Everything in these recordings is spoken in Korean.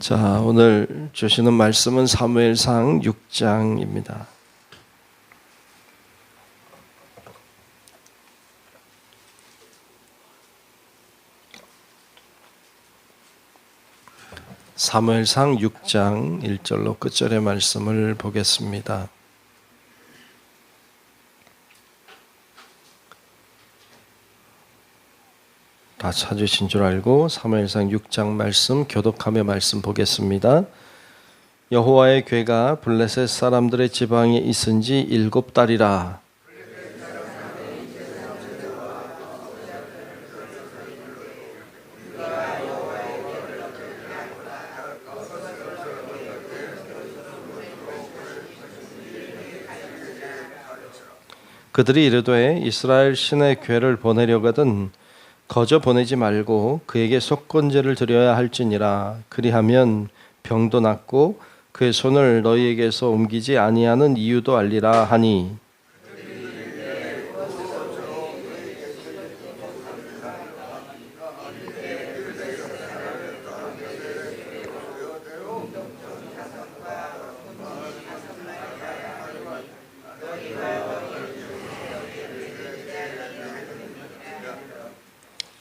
자, 오늘 주시는 말씀은 사무엘상 6장입니다. 사무엘상 6장 1절로 끝절의 말씀을 보겠습니다. 다 찾으신 줄 알고 사무엘상 6장 말씀 교독하며 말씀 보겠습니다. 여호와의 궤가 블레셋 사람들의 지방에 있은 지 7달이라. 그들이 이르되 이스라엘 신의 궤를 보내려거든 거저 보내지 말고 그에게 속건제를 드려야 할지니라. 그리하면 병도 낫고 그의 손을 너희에게서 옮기지 아니하는 이유도 알리라 하니,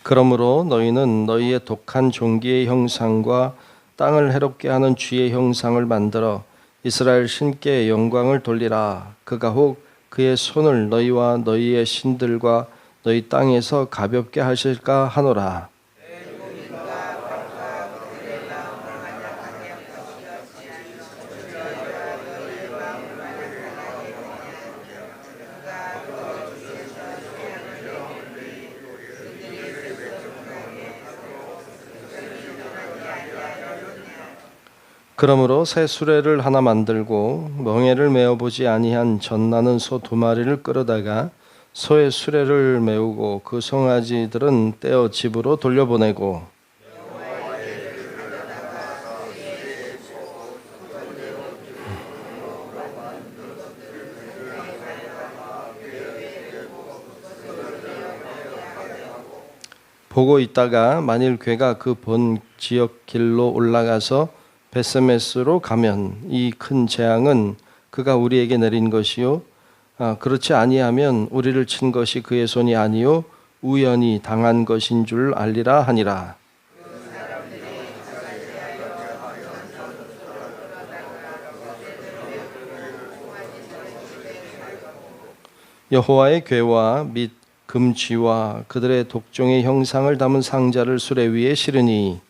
그러므로 너희는 너희의 독한 종기의 형상과 땅을 해롭게 하는 쥐의 형상을 만들어 이스라엘 신께 영광을 돌리라. 그가 혹 그의 손을 너희와 너희의 신들과 너희 땅에서 가볍게 하실까 하노라. 그러므로 새 수레를 하나 만들고 멍에를 메어보지 아니한 젖나는 소 2마리를 끌어다가 소의 수레를 메우고 그 송아지들은 떼어 집으로 돌려보내고, 보고 있다가 만일 궤가 그 본 지역 길로 올라가서 베스메스로 가면 이 큰 재앙은 그가 우리에게 내린 것이요, 그렇지 아니하면 우리를 친 것이 그의 손이 아니요 우연히 당한 것인 줄 알리라 하니라. 여호와의 궤와 및 금쥐와 그들의 독종의 형상을 담은 상자를 수레 위에 실으니,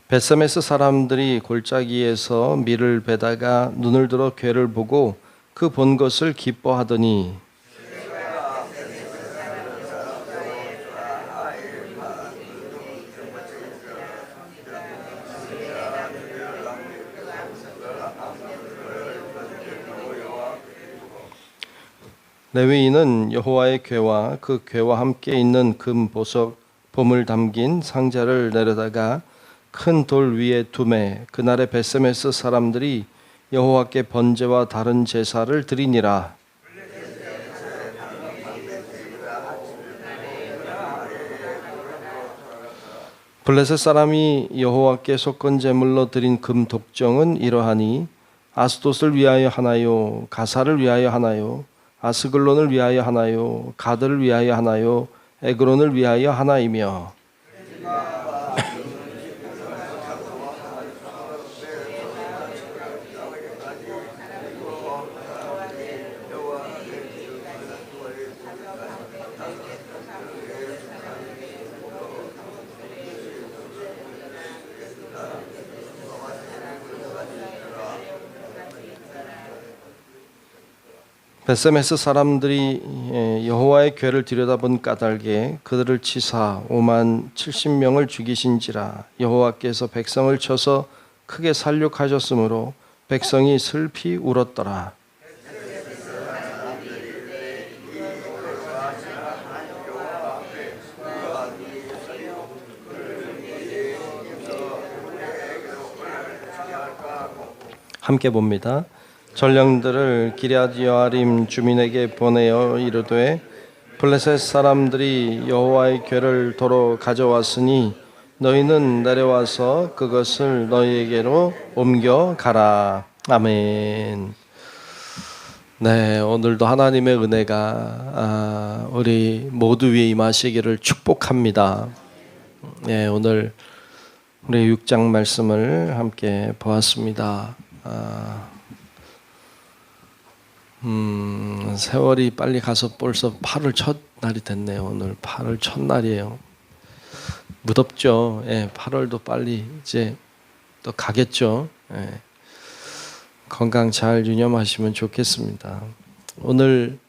베스메스 사람들이 골짜기에서 밀을 베다가 눈을 들어 궤를 보고 그 본 것을 기뻐하더니, 레위인은 여호와의 궤와 그 궤와 함께 있는 금 보석 봄을 담긴 상자를 내려다가 큰 돌 위에 두매 그날에 베스메스 사람들이 여호와께 번제와 다른 제사를 드리니라. 블레셋 사람이 여호와께 속건 제물로 드린 금 독정은 이러하니, 아스돗을 위하여 하나요, 가사를 위하여 하나요, 아스글론을 위하여 하나요, 가드를 위하여 하나요, 에그론을 위하여 하나이며, 베스메스 사람들이 여호와의 궤를 들여다본 까닭에 그들을 치사 5만 70명을 죽이신지라. 여호와께서 백성을 쳐서 크게 살육하셨으므로 백성이 슬피 울었더라. 함께 봅니다. 전령들을 기럇 여아림 주민에게 보내어 이르되 블레셋 사람들이 여호와의 궤를 도로 가져왔으니 너희는 내려와서 그것을 너희에게로 옮겨 가라. 아멘. 네, 오늘도 하나님의 은혜가 우리 모두 위에 임하시기를 축복합니다. 네, 오늘 우리 6장 말씀을 함께 보았습니다. 세월이 빨리 가서 벌써 8월 첫날이 됐네요. 오늘 8월 첫날이에요. 무덥죠. 예, 8월도 빨리 이제 또 가겠죠. 예. 건강 잘 유념하시면 좋겠습니다. 오늘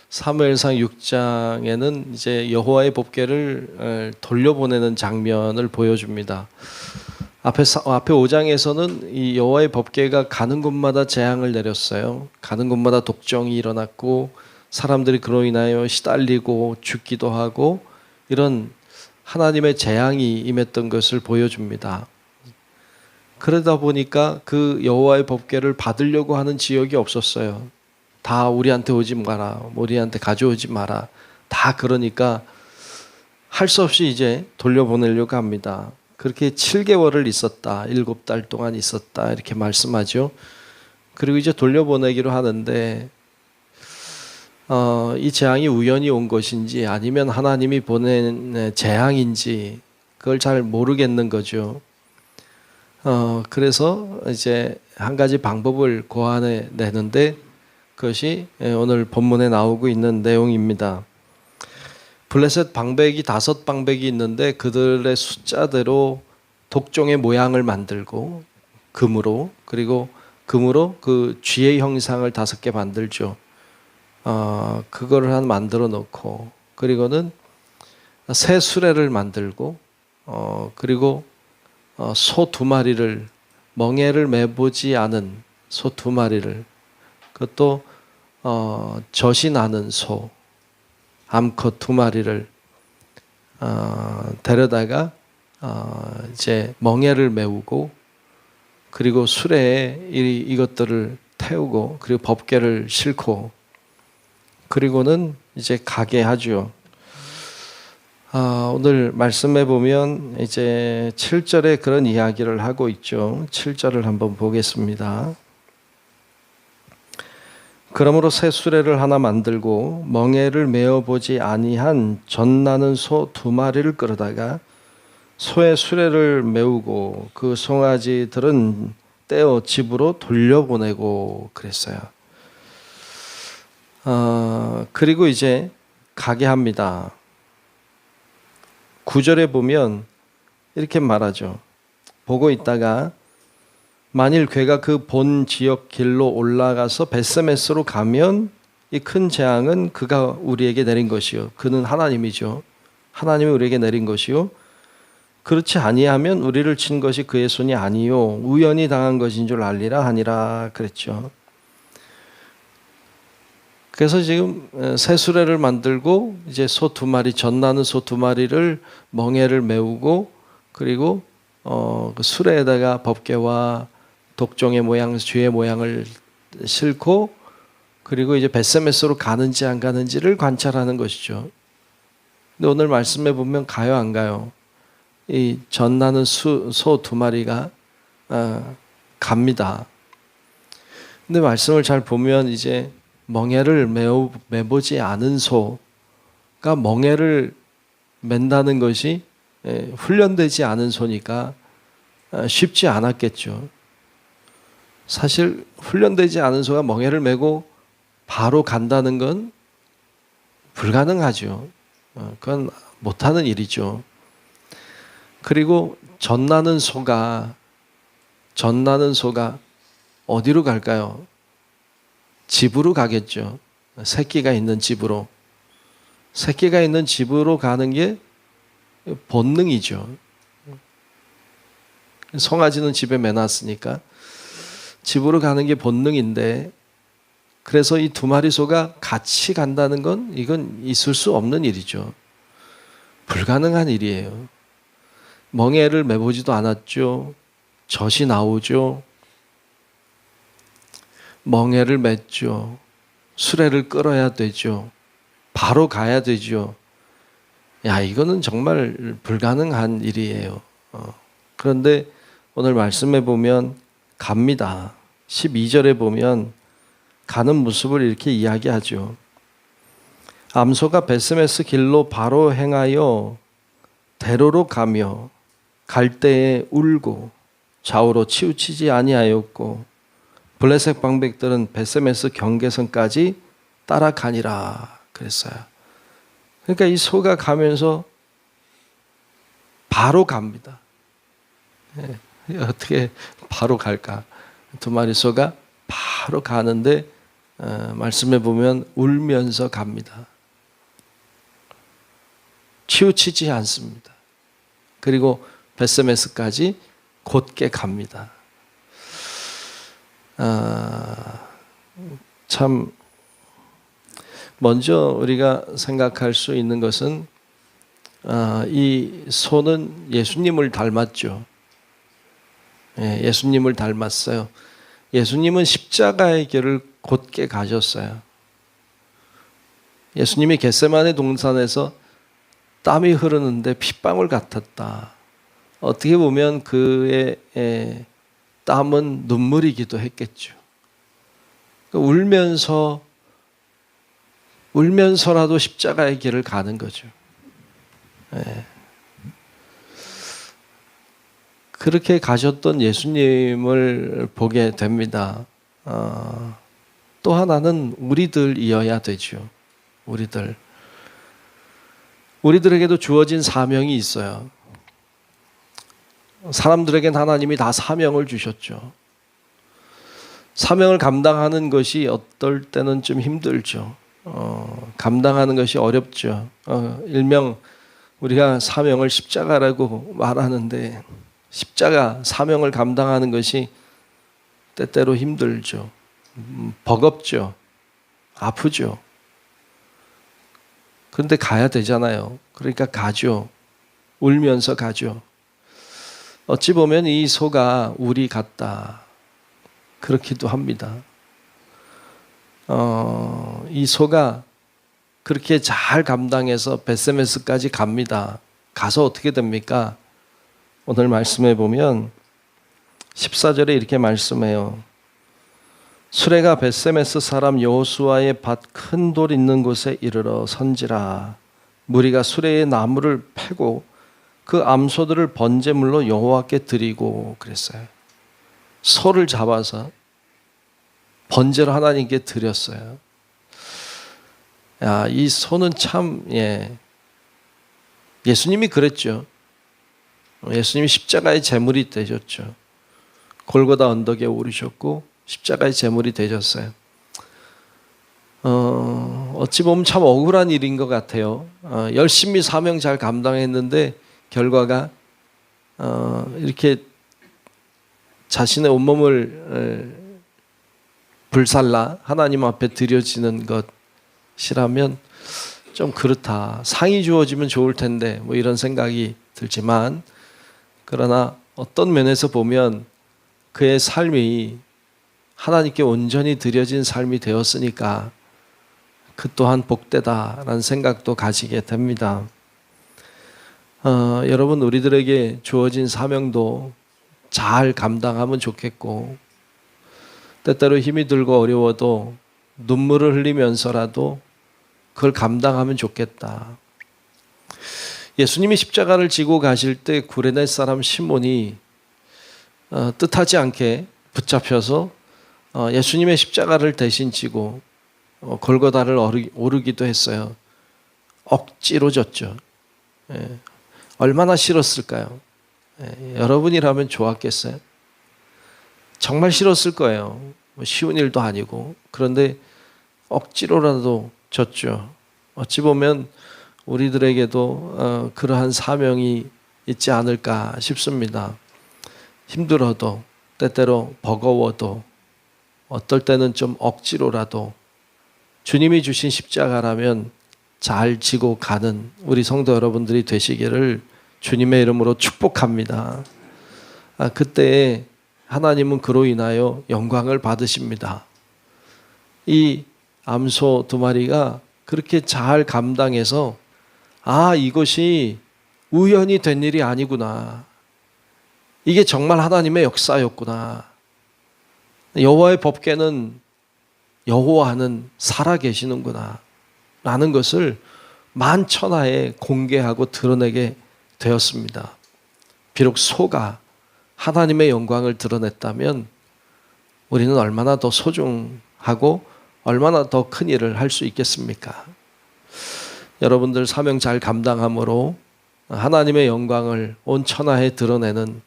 사무엘상 6장에는 이제 여호와의 법궤를 돌려보내는 장면을 보여줍니다. 앞에 5장에서는 이 여호와의 법궤가 가는 곳마다 재앙을 내렸어요. 가는 곳마다 독종이 일어났고 사람들이 그로 인하여 시달리고 죽기도 하고 이런 하나님의 재앙이 임했던 것을 보여줍니다. 그러다 보니까 그 여호와의 법궤를 받으려고 하는 지역이 없었어요. 다 우리한테 오지 마라, 우리한테 가져오지 마라. 다 그러니까 할 수 없이 이제 돌려보내려고 합니다. 그렇게 7개월을 있었다, 7달 동안 있었다 이렇게 말씀하죠. 그리고 이제 돌려보내기로 하는데 이 재앙이 우연히 온 것인지 아니면 하나님이 보낸 재앙인지 그걸 잘 모르겠는 거죠. 그래서 이제 한 가지 방법을 고안해 내는데 그것이 오늘 본문에 나오고 있는 내용입니다. 블레셋 방백이 5방백이 있는데 그들의 숫자대로 독종의 모양을 만들고 금으로, 그리고 금으로 그 쥐의 형상을 5개 만들죠. 그거를 하나 만들어 놓고, 그리고는 새 수레를 만들고, 그리고 소 2마리를, 멍에를 매보지 않은 소 2마리를, 그것도 젖이 나는 소 암컷 2마리를 데려다가 이제 멍에를 메우고, 그리고 수레에 이것들을 태우고, 그리고 법궤를 싣고, 그리고는 이제 가게 하죠. 오늘 말씀해 보면 이제 7절에 그런 이야기를 하고 있죠. 7절을 한번 보겠습니다. 그러므로 새 수레를 하나 만들고 멍에를 메어보지 아니한 젖나는 소 2마리를 끌어다가 소의 수레를 메우고 그 송아지들은 떼어 집으로 돌려보내고 그랬어요. 그리고 이제 가게 합니다. 9절에 보면 이렇게 말하죠. 보고 있다가 만일 궤가 그 본 지역 길로 올라가서 벳세메스로 가면 이 큰 재앙은 그가 우리에게 내린 것이요. 그는 하나님이죠. 하나님이 우리에게 내린 것이요. 그렇지 아니하면 우리를 친 것이 그의 손이 아니요 우연히 당한 것인 줄 알리라 하니라 그랬죠. 그래서 지금 새 수레를 만들고 이제 소 2마리, 젖나는 소 2마리를 멍에를 메우고, 그리고 그 수레에다가 법궤와 독종의 모양, 쥐의 모양을 싣고, 그리고 이제 벳세메스로 가는지 안 가는지를 관찰하는 것이죠. 근데 오늘 말씀해 보면 가요 안 가요? 이 젖나는 소 2마리가 갑니다. 근데 말씀을 잘 보면 이제 멍에를 매보지 않은 소가 멍에를 맨다는 것이 훈련되지 않은 소니까 쉽지 않았겠죠. 사실 훈련되지 않은 소가 멍에를 메고 바로 간다는 건 불가능하죠. 그건 못하는 일이죠. 그리고 젖나는 소가 어디로 갈까요? 집으로 가겠죠. 새끼가 있는 집으로. 새끼가 있는 집으로 가는 게 본능이죠. 송아지는 집에 매놨으니까 집으로 가는 게 본능인데, 그래서 이 2마리 소가 같이 간다는 건 이건 있을 수 없는 일이죠. 불가능한 일이에요. 멍에를 매보지도 않았죠. 젖이 나오죠. 멍에를 맺죠. 수레를 끌어야 되죠. 바로 가야 되죠. 야, 이거는 정말 불가능한 일이에요. 그런데 오늘 말씀해 보면 갑니다. 12절에 보면 가는 모습을 이렇게 이야기하죠. 암소가 베스메스 길로 바로 행하여 대로로 가며 갈 때에 울고 좌우로 치우치지 아니하였고 블레셋 방백들은 베스메스 경계선까지 따라가니라 그랬어요. 그러니까 이 소가 가면서 바로 갑니다. 어떻게 바로 갈까? 두 마리 소가 바로 가는데 말씀해 보면 울면서 갑니다. 치우치지 않습니다. 그리고 베스메스까지 곧게 갑니다. 참 먼저 우리가 생각할 수 있는 것은 이 소는 예수님을 닮았죠. 예수님을 닮았어요. 예수님은 십자가의 길을 곧게 가셨어요. 예수님이 겟세마네 동산에서 땀이 흐르는데 핏방울 같았다. 어떻게 보면 그의 땀은 눈물이기도 했겠죠. 울면서라도 십자가의 길을 가는 거죠. 그렇게 가셨던 예수님을 보게 됩니다. 또 하나는 우리들이어야 되죠. 우리들에게도 주어진 사명이 있어요. 사람들에겐 하나님이 다 사명을 주셨죠. 사명을 감당하는 것이 어떨 때는 좀 힘들죠. 감당하는 것이 어렵죠. 일명 우리가 사명을 십자가라고 말하는데 십자가 사명을 감당하는 것이 때때로 힘들죠. 버겁죠. 아프죠. 그런데 가야 되잖아요. 그러니까 가죠. 울면서 가죠. 어찌 보면 이 소가 우리 같다. 그렇기도 합니다. 이 소가 그렇게 잘 감당해서 베스메스까지 갑니다. 가서 어떻게 됩니까? 오늘 말씀해 보면 14절에 이렇게 말씀해요. 수레가 베스메스 사람 여호수아의 밭 큰 돌 있는 곳에 이르러 선지라. 무리가 수레의 나무를 패고 그 암소들을 번제물로 여호와께 드리고 그랬어요. 소를 잡아서 번제로 하나님께 드렸어요. 야, 이 소는 참 예수님이 그랬죠. 예수님이 십자가의 제물이 되셨죠. 골고다 언덕에 오르셨고 십자가의 제물이 되셨어요. 어찌 보면 참 억울한 일인 것 같아요. 열심히 사명 잘 감당했는데 결과가 이렇게 자신의 온몸을 불살라 하나님 앞에 드려지는 것이라면 좀 그렇다. 상이 주어지면 좋을 텐데 뭐 이런 생각이 들지만 그러나 어떤 면에서 보면 그의 삶이 하나님께 온전히 드려진 삶이 되었으니까 그 또한 복되다라는 생각도 가지게 됩니다. 여러분 우리들에게 주어진 사명도 잘 감당하면 좋겠고 때때로 힘이 들고 어려워도 눈물을 흘리면서라도 그걸 감당하면 좋겠다. 예수님이 십자가를 지고 가실 때 구레네 사람 시몬이 뜻하지 않게 붙잡혀서 예수님의 십자가를 대신 지고 골고다를 오르기도 했어요. 억지로 졌죠. 얼마나 싫었을까요? 여러분이라면 좋았겠어요? 정말 싫었을 거예요. 쉬운 일도 아니고. 그런데 억지로라도 졌죠. 어찌 보면 우리들에게도 그러한 사명이 있지 않을까 싶습니다. 힘들어도 때때로 버거워도 어떨 때는 좀 억지로라도 주님이 주신 십자가라면 잘 지고 가는 우리 성도 여러분들이 되시기를 주님의 이름으로 축복합니다. 그때 하나님은 그로 인하여 영광을 받으십니다. 이 암소 2마리가 그렇게 잘 감당해서 이것이 우연히 된 일이 아니구나. 이게 정말 하나님의 역사였구나. 여호와의 법궤는 여호와는 살아계시는구나 라는 것을 만천하에 공개하고 드러내게 되었습니다. 비록 소가 하나님의 영광을 드러냈다면 우리는 얼마나 더 소중하고 얼마나 더 큰 일을 할 수 있겠습니까? 여러분들 사명 잘 감당함으로 하나님의 영광을 온 천하에 드러내는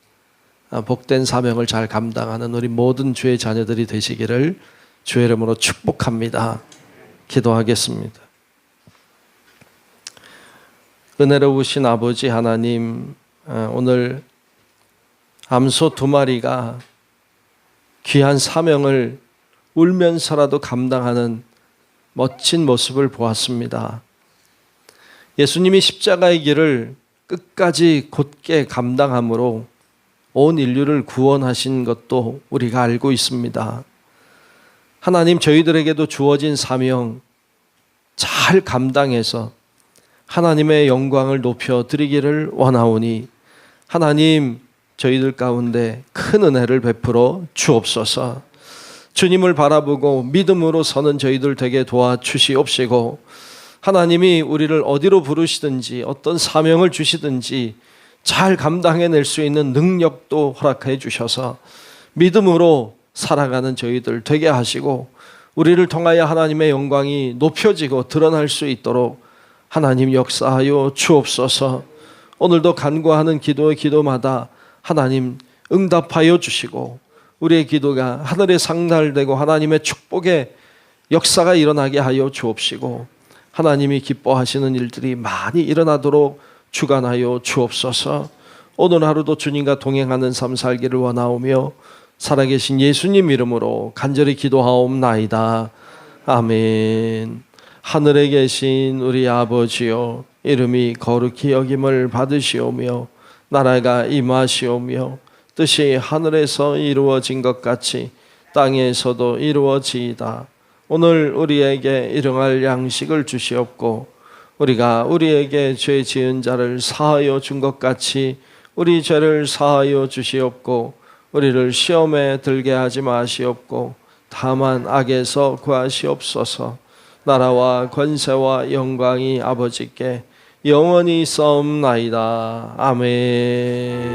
복된 사명을 잘 감당하는 우리 모든 주의 자녀들이 되시기를 주의 이름으로 축복합니다. 기도하겠습니다. 은혜로우신 아버지 하나님, 오늘 암소 2마리가 귀한 사명을 울면서라도 감당하는 멋진 모습을 보았습니다. 예수님이 십자가의 길을 끝까지 곧게 감당함으로 온 인류를 구원하신 것도 우리가 알고 있습니다. 하나님, 저희들에게도 주어진 사명 잘 감당해서 하나님의 영광을 높여드리기를 원하오니 하나님, 저희들 가운데 큰 은혜를 베풀어 주옵소서. 주님을 바라보고 믿음으로 서는 저희들 되게 도와주시옵시고, 하나님이 우리를 어디로 부르시든지 어떤 사명을 주시든지 잘 감당해낼 수 있는 능력도 허락해 주셔서 믿음으로 살아가는 저희들 되게 하시고, 우리를 통하여 하나님의 영광이 높여지고 드러날 수 있도록 하나님 역사하여 주옵소서. 오늘도 간구하는 기도의 기도마다 하나님 응답하여 주시고, 우리의 기도가 하늘에 상달되고 하나님의 축복의 역사가 일어나게 하여 주옵시고, 하나님이 기뻐하시는 일들이 많이 일어나도록 주관하여 주옵소서. 오늘 하루도 주님과 동행하는 삶 살기를 원하오며 살아계신 예수님 이름으로 간절히 기도하옵나이다. 아멘. 하늘에 계신 우리 아버지여, 이름이 거룩히 여김을 받으시오며 나라가 임하시오며 뜻이 하늘에서 이루어진 것 같이 땅에서도 이루어지이다. 오늘 우리에게 일용할 양식을 주시옵고, 우리가 우리에게 죄 지은 자를 사하여 준 것 같이 우리 죄를 사하여 주시옵고, 우리를 시험에 들게 하지 마시옵고 다만 악에서 구하시옵소서. 나라와 권세와 영광이 아버지께 영원히 있사옵나이다. 아멘.